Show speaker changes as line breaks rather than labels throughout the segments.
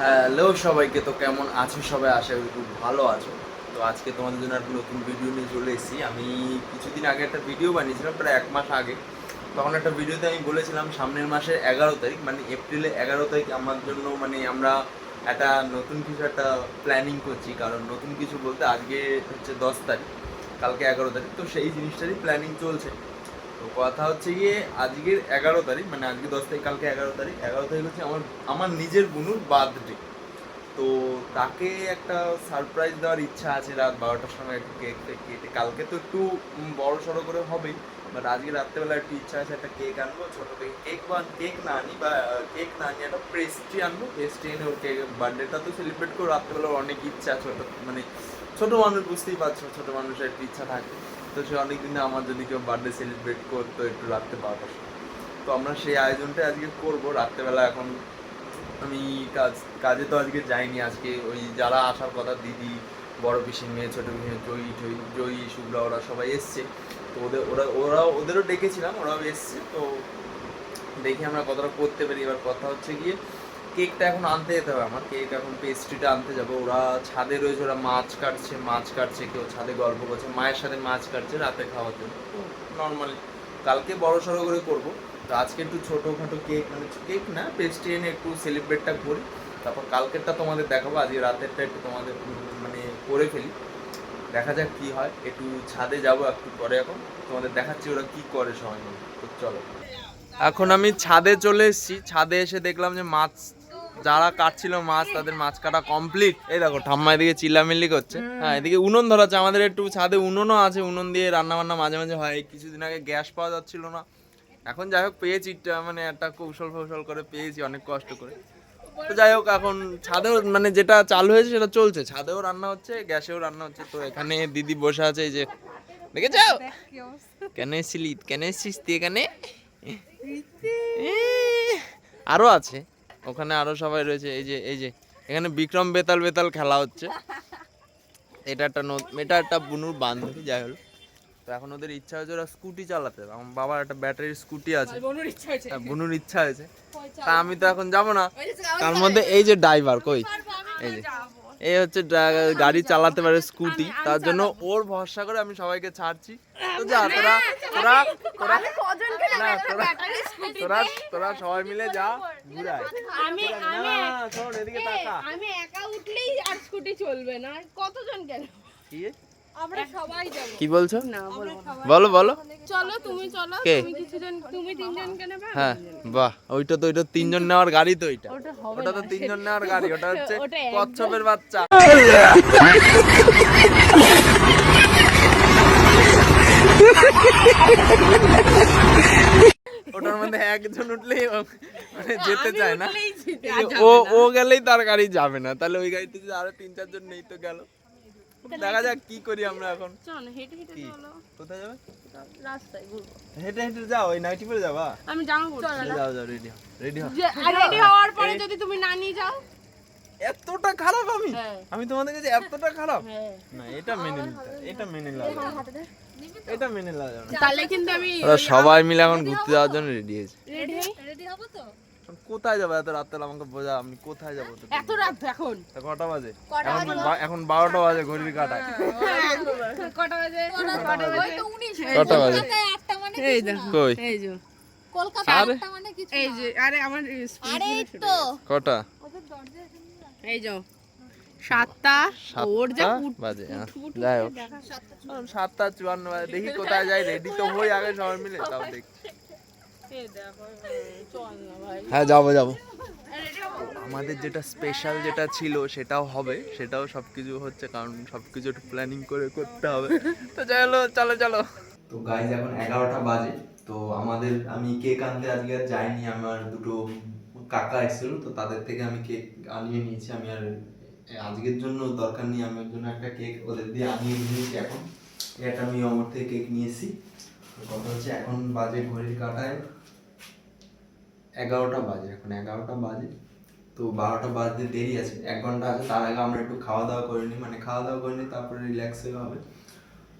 Hello সবাইকে, তো কেমন আছো সবাই? আশা করি খুব ভালো আছো। তো আজকে তোমাদের জন্য একটা নতুন ভিডিও নিয়ে চলে এসেছি। আমি কিছুদিন আগে একটা ভিডিও বানিয়েছিলাম, প্রায় 1 মাস আগে। তখন একটা ভিডিওতে আমি বলেছিলাম সামনের মাসের 11 তারিখ, মানে এপ্রিলের 11 তারিখ আমার জন্য, মানে আমরা একটা নতুন কিছু একটা প্ল্যানিং করছি। কারণ নতুন কিছু বলতে আজকে হচ্ছে 10 তারিখ, কালকে 11 তারিখ, তো সেই জিনিসটারই প্ল্যানিং চলছে। তো কথা হচ্ছে গিয়ে আজকের 11 তারিখ, মানে আজকে 10 তারিখ, কালকে 11 তারিখ। 11 তারিখ হচ্ছে আমার আমার নিজের বোনুর বার্থডে। তো তাকে একটা সারপ্রাইজ দেওয়ার ইচ্ছা আছে। রাত 12টার সময় একটু কেক ফেক কেটে, কালকে তো একটু বড় সড়ো করে হবেই, বাট আজকে রাত্রেবেলা একটু ইচ্ছা আছে একটা কেক আনবো, ছোটো থেকে কেক বা কেক না আনি, বা কেক না আনি, একটা পেস্ট্রি আনবো। পেস্ট্রি এনে ওর কেক বার্থডেটা তো সেলিব্রেট করবো। রাত্রেবেলার অনেক ইচ্ছা, ছোটো মানে ছোটো মানুষ, বুঝতেই পারছো, ছোটো মানুষের একটু ইচ্ছা থাকে। তো সে অনেক দিনে আমার যদি কেউ বার্থডে সেলিব্রেট করতো একটু রাত্রে 12টার সময়, তো আমরা সেই আয়োজনটাই আজকে করবো রাত্রেবেলা। এখন আমি কাজে তো আজকে যাইনি। আজকে ওই যারা আসার কথা, দিদি, বড় পিসির মেয়ে, ছোটো পিসির জয়ী শুভ্রা, ওরা সবাই এসছে। তো ওদেরও ডেকেছিলাম, ওরাও এসছে। তো দেখি আমরা কতটা করতে পারি। এবার কথা হচ্ছে গিয়ে কেকটা এখন আনতে যেতে হবে আমার, কেক এখন পেস্ট্রিটা আনতে যাবো। ওরা ছাদে রয়েছে, ওরা মাছ কাটছে, কেউ ছাদে গল্প করছে, মায়ের সাথে মাছ কাটছে রাতে খাওয়ার জন্য। তো নর্মালি কালকে বড় সড়ো করে করবো। তো আজকে একটু ছোটোখাটো কেক, মানে কেক না, পেস্ট্রি এনে একটু সেলিব্রেটটা করি। তারপর কালকেরটা তোমাদের দেখাবো, আজকে রাতেরটা একটু তোমাদের মানে করে ফেলি। দেখা যাক কি হয়। একটু ছাদে যাবো একটু পরে, এখন তোমাদের দেখাচ্ছি ওরা কি করে সবাই মিলে। তো চলো, এখন আমি ছাদে চলে এসেছি। ছাদে এসে দেখলাম যে মাছ যারা কাটছিল মাছ, তাদের মাছ কাটা কমপ্লিট। এই দেখো ঠাম্মা এদিকে চিল্লামিল্লি করছে। হ্যাঁ, এদিকে উনুন ধরাচ্ছে। আমাদের একটু ছাদে উনুনও আছে, উনুন দিয়ে রান্না বান্না মাঝে মাঝে হয়। কিছুদিন আগে গ্যাস পাওয়া যাচ্ছিল না, এখন যাই হোক পেয়েছি, মানে একটা কৌশল ফৌশল করে পেয়েছি অনেক কষ্ট করে। তো যাই হোক, এখন ছাদেও মানে যেটা চালু হয়েছে সেটা চলছে, ছাদেও রান্না হচ্ছে, গ্যাসেও রান্না হচ্ছে। তো এখানে দিদি বসে আছে, এই যে দেখেছো? কেন এসেছিস তুই এখানে? আরো আছে ওখানে, আরো সবাই রয়েছে। এই যে এখানে বিক্রম বেতাল বেতাল খেলা হচ্ছে। এটা একটা বুনুর বান্ধবী, যাই হলো। তো এখন ওদের ইচ্ছা হয়েছে ওরা স্কুটি চালাতে। আমার বাবার একটা ব্যাটারির স্কুটি আছে, বুনুর ইচ্ছা হয়েছে। তা আমি তো এখন যাব না, তার মধ্যে এই যে ড্রাইভার কই, এই যে এই হচ্ছে গাড়ি চালাতে পারে স্কুটি, তার জন্য ওর ভরসা করে আমি সবাইকে ছাড়ছি। তো যা তোরা তোরা তোরা না তোরা তোরা সবাই মিলে যা ঘুরায়। শোন এদিকে তাকা,
আমি একা উঠলেই আর স্কুটি চলবে না, কতজন গেল?
কি
আমরা সবাই যাব।
কি বলছো? বলো বলো।
চলো তুমি চলো,
কে?
তুমি কিছুজন, তুমি তিনজনকে নেবে।
হ্যাঁ, বাহ, ওইটা তিনজন নেওয়ার গাড়ি তো। ওটা তো তিনজন নেওয়ার গাড়ি, ওটা হচ্ছে কচ্ছপের বাচ্চা। ওটার মধ্যে একজন উঠলেই মানে যেতে চায় না, ও গেলেই তার গাড়ি যাবে না। তাহলে ওই গাড়িতে যদি আরো 3-4 জন নেই তো গেল। দেখা যাক কি করি আমরা এখন।
চলো হেঁটে হেঁটে চলো।
কোথায় যাবে?
রাস্তায় ঘুরবো।
হেঁটে হেঁটে যাও, ওই নাইটি পরে যাবা?
আমি জামা পরছি।
যাও যাও, রেডি হও, রেডি হও।
রেডি হওয়ার পরে যদি তুমি না নিয়ে যাও?
এতটা খারাপ আমি?
হ্যাঁ।
আমি তোমাদের কাছে এতটা খারাপ?
হ্যাঁ।
না, এটা মেনে নিতে, এটা মেনে নেওয়া যাবে না। এটা মেনে নেওয়া যাবে না।
তাহলে কিন্তু আমি
ওরা সবাই মিলে এখন ঘুরতে যাওয়ার জন্য রেডি হয়েছে।
রেডি হব তো।
কোথায় যাবো এত রাত্রে? আমাকে বোঝা, আমি কোথায় যাবো? তো
এত রাত এখন?
তা কটা বাজে? এখন 12টা বাজে ঘড়ির কাঁটায়।
কটা বাজে?
কটা বাজে?
এই দেখো,
কই
এই যে
কলকাতা
আরে,
একটা মানে কিছু
এই যে আরে আমার
আরে এই তো
কটা?
এই যে 7টা। ওর যে
7টা বাজে। যাই হোক, 7টা 54 বাজে। দেখি কোথায় যাই, রেডি তো হই আগে সবাই মিলে, তাও দেখি। হ্যাঁ, যাবো যাবো। আমাদের যেটা স্পেশাল যেটা ছিল সেটাও হবে, সেটাও সবকিছু হচ্ছে, কারণ সবকিছু একটু প্ল্যানিং করে করতে হবে। তো চলো চলো চলো। তো গাইজ এখন 11টা বাজে। তো আমি কেক আনতে আজকে আর যাইনি। আমার দুটো কাকা এসেছিল, তো তাদের থেকে আমি কেক আনিয়ে নিয়েছি। আমি আর আজকের জন্য দরকার নেই, আমি ওর জন্য একটা কেক ওদের দিয়ে আনিয়ে নিয়েছি। এখন এটা আমি অমর থেকে কেক নিয়েছি। কথা হচ্ছে এখন বাজে ঘড়ির কাঁটায় 11টা বাজে, এখন 11টা বাজে। তো 12টা বাজতে দেরি আছে, 1 ঘন্টা আছে। তার আগে আমরা একটু খাওয়া দাওয়া করে নিই, মানে খাওয়া দাওয়া করে নিই, তারপরে রিল্যাক্স হবে।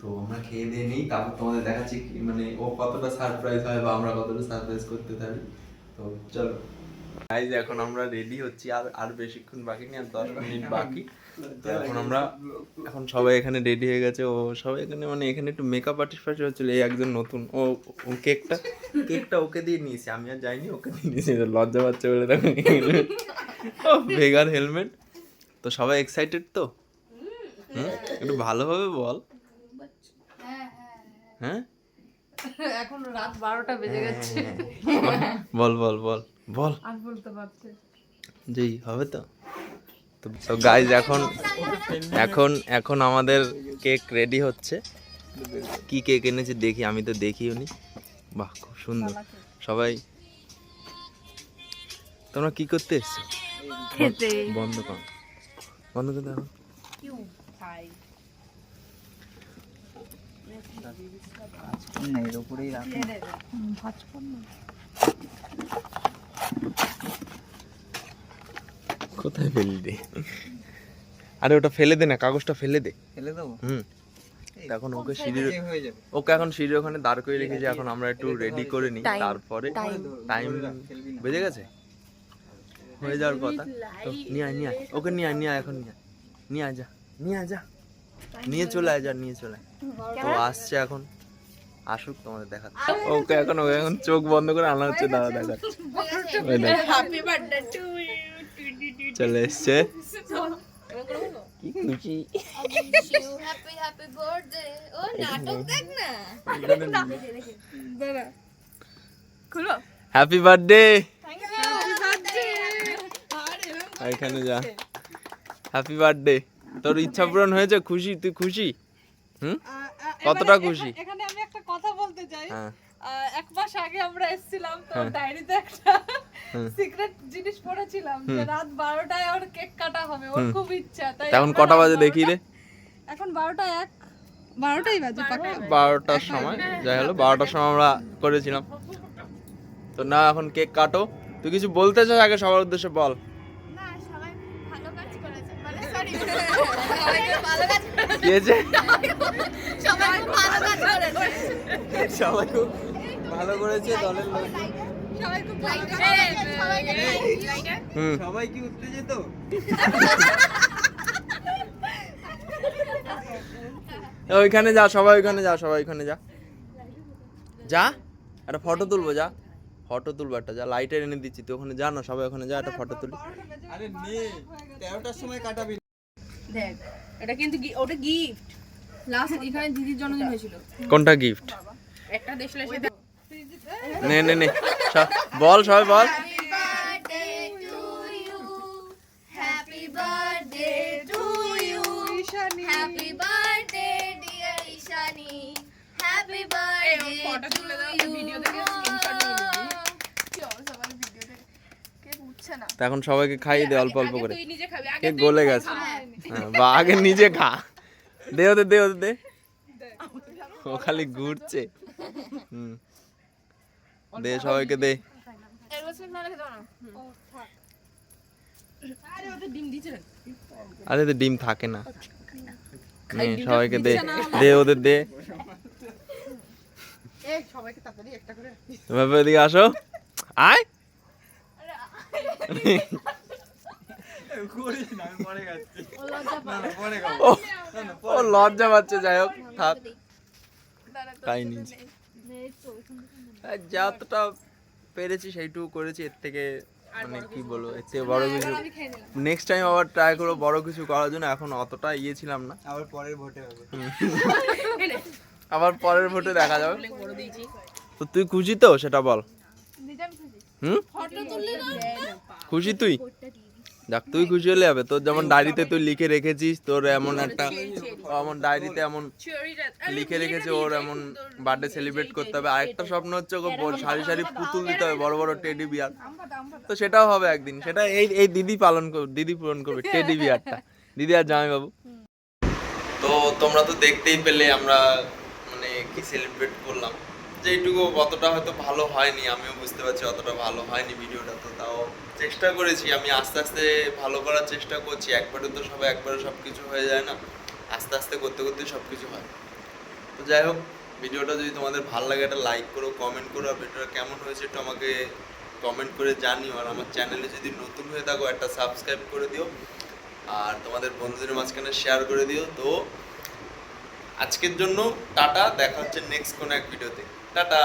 তো আমরা খেয়ে দিয়ে নিই, তারপর তোমাদের দেখাচ্ছি মানে ও কতটা সারপ্রাইজ হয় বা আমরা কতটা সারপ্রাইজ করতে পারি। তো চলো। গাইজ এখন আমরা রেডি হচ্ছি, আর বেশিক্ষণ বাকি নেই, আর 10 মিনিট বাকি। তো এখন সবাই এখানে রেডি হয়ে গেছে। ও সবাই এখানে মানে এখানে একটু মেকআপ আর্টিস্ট ফার্টিস্ট হচ্ছিল। এই একজন নতুন, ও কেকটা ওকে দিয়ে নিয়েছে, আমি আর যাইনি, ওকে দিয়ে নিয়েছি। লজ্জা পাচ্ছে বলে দেখো ভেগার হেলমেট। তো সবাই এক্সাইটেড তো? একটু ভালোভাবে বল। হ্যাঁ
এখন রাত 12টা বেজে গেছে।
বল বল বল বল।
আর বলতে পারছে
যেই হবে তো। তো গাইজ এখন আমাদের কেক রেডি হচ্ছে। কি কেক এনেছে দেখি, আমি তো দেখিও নি। বাহ খুব সুন্দর। সবাই তোমরা কি করতে এসছো?
খেতে।
বন্ধ কর দেখো। কোথায় ফেললি রে? আরে ওটা ফেলে দে না, কাগজটা ফেলে দে।
ফেলে দেবো?
এখন ওকে এখন সিঁড়ির ওখানে দাঁড় করে রেখেছি। এখন আমরা একটু রেডি করে নিই, তারপরে টাইম বেজে গেছে, হয়ে যাওয়ার কথা। তো নিয়ে আয় ওকে নিয়ে আয় এখন নিয়ে আয় যা নিয়ে চলে আয় তো আসছে এখন, আসুক তোমাদের দেখাচ্ছে। ওকে এখন চোখ বন্ধ করে আনা হচ্ছে, দাদা দেখাচ্ছে।
Happy birthday to you.
চলে এসছে। কি খুশি।
Happy happy birthday. ও নাটক দেখ না।
দাঁড়া খুলো।
Happy birthday.
Happy birthday.
এখানে যা। Happy birthday. তোর ইচ্ছা পূরণ হয়েছে? খুশি? তুই খুশি? কতটা খুশি?
এখানে আমি একটা কথা বলতে চাই।
হ্যাঁ।
1 মাস আগে আমরা এসেছিলাম, তো ডায়েরিতে একটা সিক্রেট জিনিস পড়েছিলাম যে রাত 12টায় ওর কেক কাটা হবে, ওর খুব ইচ্ছা। তাই
এখন কটা বাজে দেখি রে?
এখন 12টাই বাজে পাক্কা।
12টার সময়, যাই হলো 12টার সময় আমরা করেছিলাম। তো না এখন কেক কাটো। তুই কিছু বলতে চাস আগে সবার উদ্দেশ্যে বল।
না সবাই ভালো কাজ করেছে, মানে সরি সবাই ভালো কাজ করেছে।
কি হয়েছে?
সবাই ভালো কাজ করেছে।
সবাই খুব ভালো করেছে দলের লোক।
সবাই খুব ভালো কাজ করেছে। সবাইকে লাইটার।
সবাই কি উত্তেজিত?
ওইখানে যা, সবাই ওইখানে যা যা একটা ফটো তুলবো, একটা যা, লাইটার এনে দিচ্ছি, তুই ওখানে যা না, সবাই ওখানে যা, একটা ফটো তুলি।
আরে নে 13টার সময় কাটাবি।
দেখ এটা কিন্তু ওটা গিফট। লাস্ট এখানে দিদির জন্মদিন হয়েছিল।
কোনটা গিফট?
একটা দেশলে
নে বল, সবাই বল।
Happy birthday to you. Happy birthday dear Ishani. Happy birthday to you.
Video দেখে স্ক্রিনশট নিয়ে নিবি।
সবাই ভিডিও দেখে কেক উঠছে না।
তা এখন সবাইকে খাইয়ে দে অল্প অল্প করে।
তুই নিজে খাবি আগে।
কেক গলে গেছে। হ্যাঁ, বা আগে নিজে খা। দে ওদের দে। ও খালি ঘুরছে। দে সবাইকে দে। আরে তো ডিম থাকে না। নে সবাইকে দে ওদের দে।
সবাইকে তাড়াতাড়ি একটা করে।
তুমি এদিকে আসো, আয়। ও লজ্জা পাচ্ছে, যাই হোক থাক। তাই নিয়েছি, যতটা পেরেছি সেইটুকু করেছি। এর থেকে মানে কি বলবো, এর থেকে বড় কিছু নেক্সট টাইম আবার ট্রাই করবো বড় কিছু করার জন্য। এখন অতটা ছিলাম না।
আবার পরের ভোটে হবে।
আবার পরের ভোটে দেখা যাবে। তো তুই খুশি তো সেটা বল।
ফটো তুললি না?
খুশি তুই? দেখ তুই খুশি হলে হবে। তোর যেমন ডায়েরিতে তুই লিখে রেখেছিস, তোর এমন একটা ডায়েরিতে এমন লিখে রেখেছে ওর এমন বার্থডে সেলিব্রেট করতে হবে। আরেকটা স্বপ্ন হচ্ছে ওকে সারি সারি পুতুল দিতে হবে, বড় বড় টেডি বিয়ার। তো সেটাও হবে একদিন। সেটা এই দিদি পূরণ করবে টেডি বিয়ারটা, দিদি আর জামাইবাবু। তো তোমরা তো দেখতেই পেলে আমরা মানে কি সেলিব্রেট করলাম। যেইটুকু অতটা হয়তো ভালো হয়নি, আমিও বুঝতে পারছি অতটা ভালো হয়নি ভিডিওটা। তো তাও চেষ্টা করেছি, আমি আস্তে আস্তে ভালো করার চেষ্টা করছি। একবারে সব কিছু হয়ে যায় না, আস্তে আস্তে করতে সব কিছু হয়। তো যাই হোক, ভিডিওটা যদি তোমাদের ভালো লাগে একটা লাইক করো, কমেন্ট করো। আর ভিডিওটা কেমন হয়েছে একটু আমাকে কমেন্ট করে জানিও, আর আমার চ্যানেলে যদি নতুন হয়ে থাকো একটা সাবস্ক্রাইব করে দিও, আর তোমাদের বন্ধুদের মাঝখানে শেয়ার করে দিও। তো আজকের জন্য টাটা, দেখা হচ্ছে নেক্সট কোনো এক ভিডিওতে। টাটা।